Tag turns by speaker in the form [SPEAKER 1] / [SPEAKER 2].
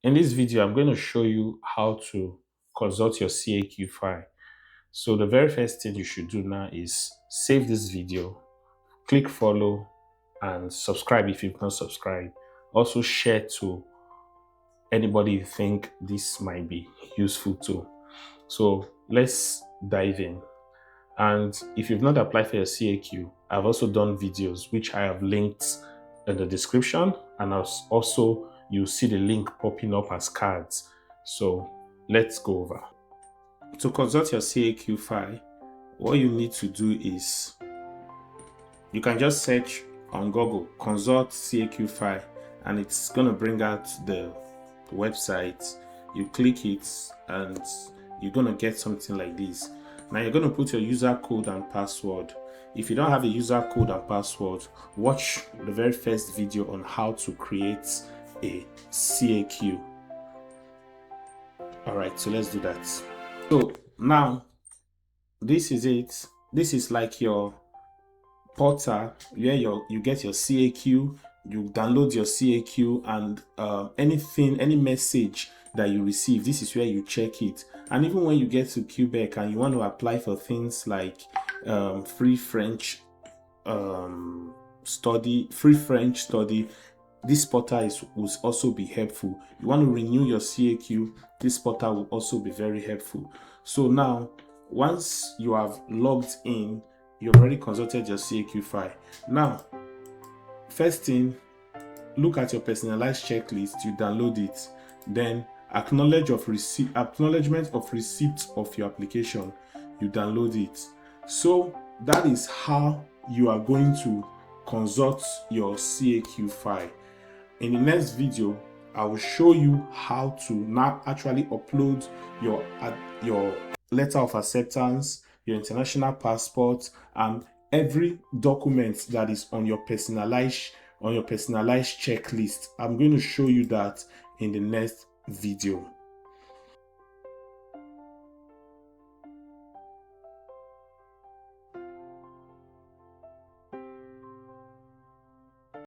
[SPEAKER 1] In this video, I'm going to show you how to consult your CAQ file. So the very first thing you should do now is save this video, click follow, and subscribe if you've not subscribed. Also share to anybody you think this might be useful to. So let's dive in. And if you've not applied for your CAQ, I've also done videos which I have linked in the description, and also you'll see the link popping up as cards. So let's go over. To consult your CAQ file, what you need to do is you can just search on Google consult CAQ file, and it's going to bring out the website. You click it and you're going to get something like this. Now you're going to put your user code and password. If you don't have a user code and password, watch the very first video on how to create a CAQ. Alright, so let's do that. So now this is it. This is like your portal where you get your CAQ, you download your CAQ, and any message that you receive, this is where you check it. And even when you get to Quebec and you want to apply for things like free French study, this portal will also be helpful. You want to renew your CAQ, this portal will also be very helpful. So now, once you have logged in, you've already consulted your CAQ file. Now, first thing, look at your personalized checklist, you download it. Then acknowledgement of receipt of your application, you download it. So that is how you are going to consult your CAQ file. In the next video, I will show you how to now actually upload your letter of acceptance, your international passport, and every document that is on your personalized checklist. I'm going to show you that in the next video.